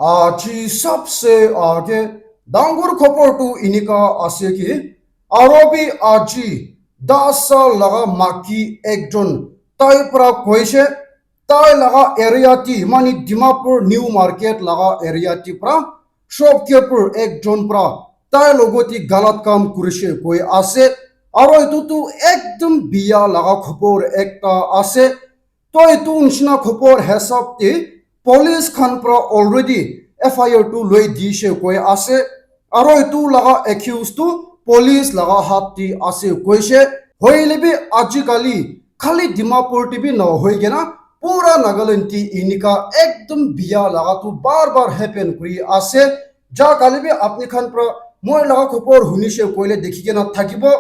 जी सबसे आगे डांगुर खबर टू इनिका आसे की आरोबी आजी 10 साल लगा माकी एक जन ताई प्रा कोइशे ताई लगा एरिया टी मानी दिमापुर न्यू मार्केट लगा एरिया टी प्रा शॉपकीपर एक जन प्रा ताई लोगो ती गलत काम कुरिशे कोई आसे आरो इतु तू एकदम बिया लगा खबर एकटा आसे तो इतु उनसना खबर हेसाब ती police khan pra already FIR tu loi di she koi ase aro itu laga accused tu police laga hat ti ase koi she hoile bi ajikali khali dimapur ti bi no hoi gena pura Nagaland ti inika ekdom biya laga tu bar bar happen kuri ase ja kali bi apni khan pra moi laga khopor huni she koile dekhi gena thakibo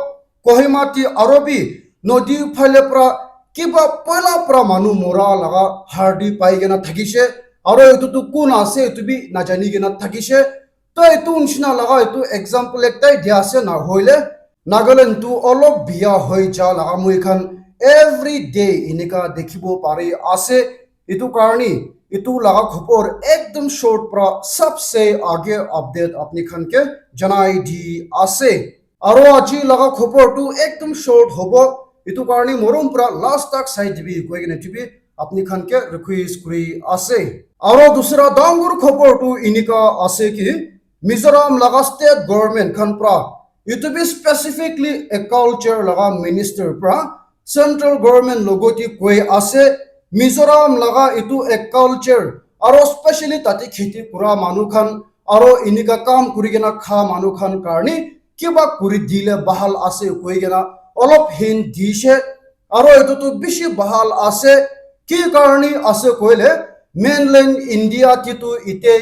Kohima ti arobi nodi phale pra কিবা পয়লা পৰা মানুহ মৰা লগা Hardy পাই কেনে থাকিছে আৰু এইটোতো কোন আছে এইটো বি নাজানি কেনে থাকিছে তো এইটো নিচিনা লগা এইটো এক্সাম্পল একটাই দিয়া আছে নহ'লে নাগালেণ্ডটো অলপ বিয়া হৈ যা লগা মই এখন এভৰি ডে এনেকা দেখিব পাৰি আছে এইটো কাৰণে এইটো লগা খবৰ একদম শৰ্ট পৰা সবচে আগে আপডেট আপুনি খানকে জনাই দি আছে আৰু আজি লগা খবৰটো একদম শৰ্ট হ'ব itu karni morom pra last tak sai dibi koi gene tibi apni khan ke request kuri ase aro dusra dangur khobor tu inika ase ki Mizoram laga state government khan pra itu bi specifically agriculture laga minister pra central government logoti koi ase Mizoram laga itu agriculture aro specially tati kheti kura manu khan aro inika kam kuri gena kha manu khan karni kiba kuri dile bahal ase koi gena অলপ হিন দিছে আৰু এটোতো বেছি বহাল আছে কি কাৰণে আছে কইলে মেইনল্যান্ড ইন্ডিয়া কিটো ইতে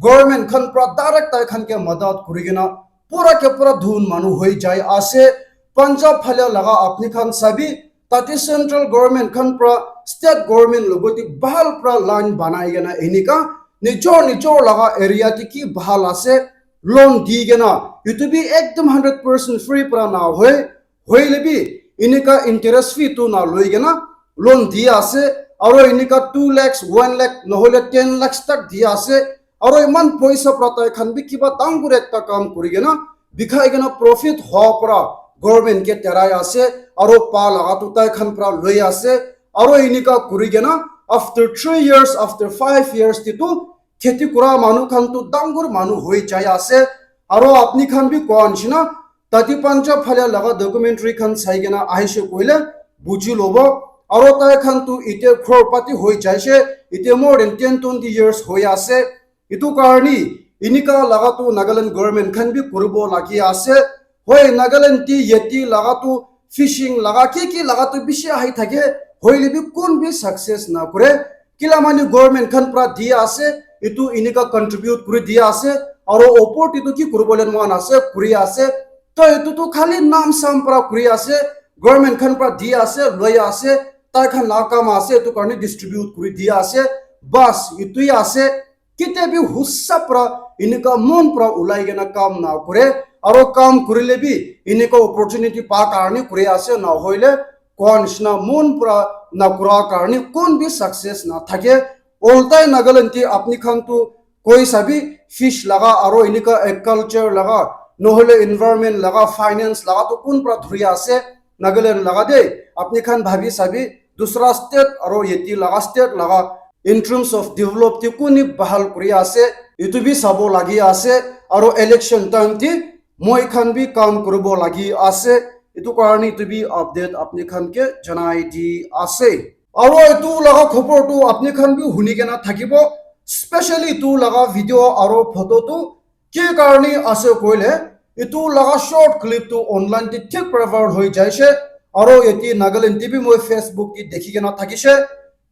গভর্নমেন্ট খান প্রা ডাইরেক্ট তাই খানকে মদত করিগিনা পুরা কে পুরা ধুন মানু হই যায় আছে পাঞ্জাব ফালে লাগা আপনি খান সাবি তাতে সেন্ট্রাল গভর্নমেন্ট খান প্রা স্টেট গভর্নমেন্ট লগতি বহাল প্রা লাইন বানাই গেনা এনিকা নিজর নিজর লাগা এরিয়া তি কি বহাল আছে লোন দি গেনা ইউটিবি একদম 100% ফ্রি প্রা না হয় hoile bi inika interest fee tu na loi gena loan dia ase aro inika 2 lakhs 1 lakh nohole 10 lakhs tak dia ase aro iman poisa prata khan bi kiba dangur ekta kam kuri gena bikhai gena profit ho pra government ke terai ase aro pa laga tu tai khan pra loi ase aro inika kuri gena after 3 years after 5 years ti tu kheti kura manu khan tu dangur manu hoi jai ase aro apni khan bi kon china তাতি Punjab ফালে লাগা documentary খান সাইগেনা আইছে কইলে বুঝি লব আর তাই খান তু ইতে খরপাতি হই যাইছে ইতে মোর দেন 10-20 ইয়ার্স হই আছে ইতু কারণি ইনিকা লাগা তু নাগাল্যান্ড গভর্নমেন্ট খান বি করব লাগি আছে হই নাগাল্যান্ড টি ইতি লাগা তু ফিশিং লাগা কি লাগা তু বেশি আই থাকে হইলে বি কোন বি সাকসেস না করে কিলা মানে গভর্নমেন্ট খান প্রা দিয়া আছে ইতু ইনিকা কন্ট্রিবিউট করে দিয়া আছে আর ওপর ইতু কি করবলেন মান আছে কুরি আছে তো এটো তো খালি নাম সাম pra kuri ase government khan pra dia ase loi ase tai khan la kam ase to karni distribute kuri dia ase bas itui ase kite bi hussa pra inika mon pra ulai gena kam na kore aro kam kurile bi inika opportunity pa karni kuri ase na hoile konshna mon pra na kura karni kon bi success na thake oltai Nagaland apni khan tu koi sabi fish laga aro inika agriculture laga নহলে environment লাগা finance লাগা তো কোন প্রা ধরি আছে নাগাল্যান্ড লাগা দে আপনি খান ভাবি সাবি দুসরা স্টেট আর ইতি লাগা স্টেট লাগা ইন টার্মস অফ ডেভেলপ তি কোনি বহাল করি আছে ইতু বি সাবো লাগি আছে আর ইলেকশন টাইম তি মই খান বি কাম করব লাগি আছে ইতু কারণে ইতু বি আপডেট আপনি খান কে জানাই দি আছে আর ইতু লাগা খবর তো আপনি খান বি হুনি কেনা থাকিব স্পেশালি ইতু লাগা ভিডিও আর ফটো তো কি কারণে আছে কইলে ইতু লাগা শর্ট ক্লিপ তো অনলাইন তে ঠিক প্রেফার্ড হই যাইছে আর এটি নাগাল্যান্ড টিভি মই ফেসবুক টি দেখি কেনা থাকিছে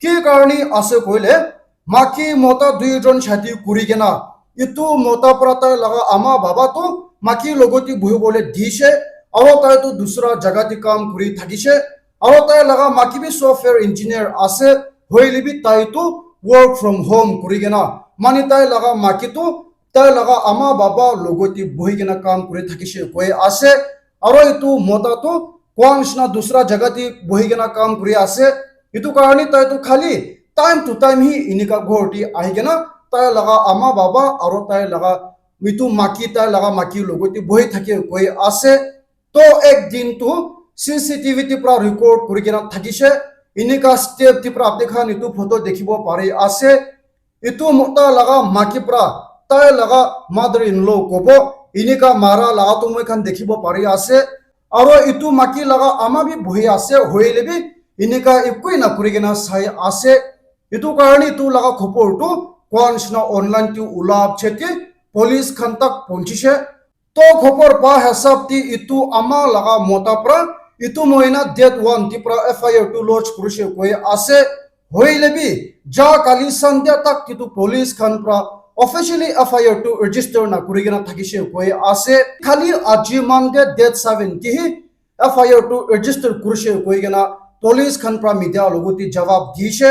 কি কারণে আছে কইলে মাকি মতা দুইজন সাথী কুরি কেনা ইতু মতা প্রাতা লাগা আমা বাবা তো মাকি লগতি বহি বলে দিছে আর তাই তো দুসরা জায়গাতে কাম করি থাকিছে আর তাই লাগা মাকি বি সফটওয়্যার ইঞ্জিনিয়ার আছে হইলিবি তাই তো ওয়ার্ক ফ্রম হোম করি কেনা মানে তাই লাগা মাকি তো তাই লাগা আমা বাবা লগতি বহি কেনা কাম করে থাকিছে কই আছে আর এটু মতা তো কোনস না দুসরা জায়গাতে বহি কেনা কাম করে আছে এটু কারণে তাই তো খালি টাইম টু টাইম হি ইনিকা ঘরটি আহি কেনা তাই laga ama baba aro tai laga mitu maki tai laga maki logoti bohi thake koi ase to ek din tu CCTV ti pra record kuri kena thakise inika step ti pra apne khan itu photo dekhibo pare ase itu mota laga maki pra tai laga mother in law kobo inika mara laga tu moi khan dekhibo pare ase aro itu maki laga ama bi bohi ase hoile bi inika ikoi na kuri kena sai ase itu karni tu laga khopor tu kwanshna online tu ulab cheki police khan tak ponchise to khopor pa hesab ti itu ama laga mota pra itu moina death one ti pra FIR tu lodge kurise koi ase hoile bi ja kali sandhya tak ti tu police khan pra officially FIR to register na kurigena thakise koi ase khali aji mande death 7 ki FIR to register kurise koi gena police khan pra media logoti jawab dise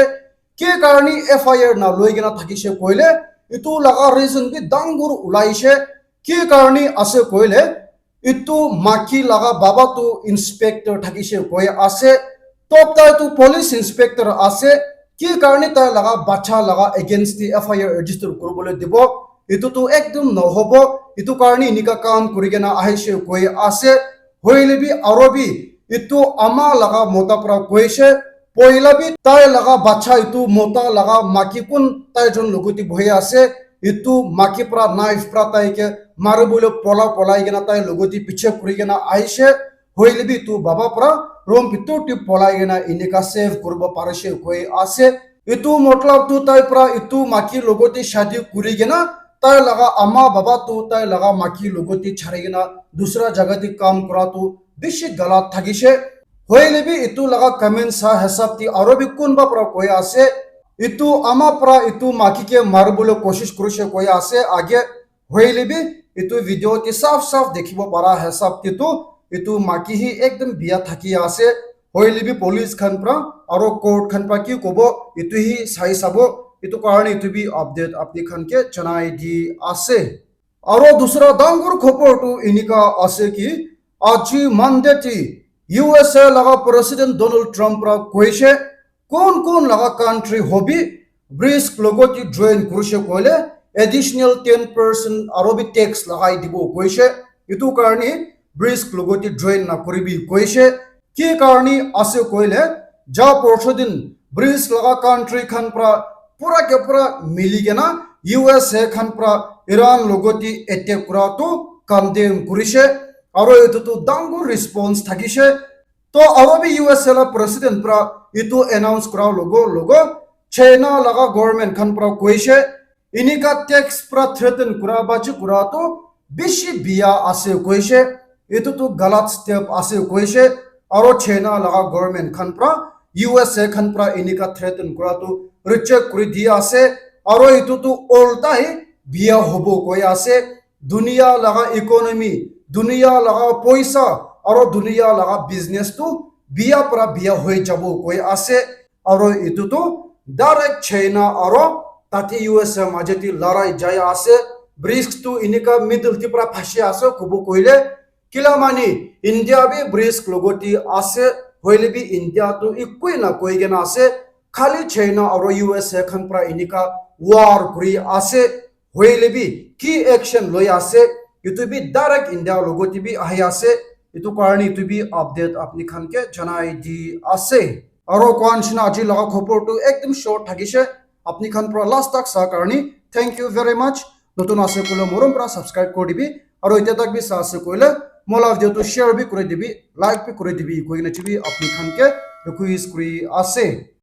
ke karni FIR na loigena thakise koile itu laga reason bi dangur ulaise ke karni ase koile itu maki laga baba tu inspector thakise koi ase top ta tu police inspector ase ki karni ta laga bacha laga against the FIR register korobole dibo itu tu ekdom no hobo itu karni nika kam kurigena aise koi ase hoile bi arobi itu ama laga mota pra koise poila bi tai laga bacha itu mota laga maki kun tai jon logoti bohe ase itu maki pra knife pra tai ke marubule polai gena tai logoti piche kurigena aise hoile bi tu baba pra rom pitu ti polai gena inika save kurbo parase koi ase itu matlab tu tai pra itu maki logoti shadi kurigena tai laga ama baba tu tai laga maki logoti chharigena dusra jagati kam kora tu bishi galat thagise hoile bi itu laga comment sa hesab ti aro bi kun ba pra koi ase itu ama pra itu maki ke marbule koshish kurise koi ase age hoile bi itu video ti saf dekhibo para hesab ti tu itu maki hi ekdom biya thaki ase hoile bi police khan pra aro court khan pra ki kobo itu hi sai sabo itu karone itu bi update apni khan ke chanai di ase aro dusra dangur khopor tu inika ase ki aji Monday ti USA laga president Donald Trump ra koise kon laga country hobi brisk logoti join kurise koile additional 10% arobi tax lagai dibo koise itu karni brisk logoti join na koribi koise ki karni ase koile ja porchodin brisk laga country khan pra pura ke pura miligena USA khan pra Iran logoti attack kura tu kandem kurise aro itu tu dangur response thakise to arobi USA la president pra itu announce kura logo China laga government khan pra koise inika tax pra threaten kura bachi kura to bishi biya ase koise itu tu galat step ase koise aro China laga government khan pra USA khan pra inika threaten kura to reject kuri dia ase aro itu tu oltai biya hobo koi ase dunia laga economy dunia laga poisa aro dunia laga business tu biya pra biya hoi jabo koi ase aro itu tu direct China aro tati USA majeti larai jaya ase BRICS tu inika middle ti pra phashi ase kubu koile kilamani India bi BRICS logoti ase hoile bi India tu ikoi na koi gena ase khali China aro USA khan pra inika war kuri ase hoile bi ki action loi ase itu bi direct India logoti bi ahi ase itu karni itu bi update apni khan ke janai di ase aro kwanshna aji laga khopor tu ekdom short thagise apni khan pra last tak sa karni thank you very much notun ase kole morom pra subscribe kori dibi aro eta tak bi sa ase koile mola video tu share bi kori dibi like bi kori dibi koina chibi apni khan ke request kuri ase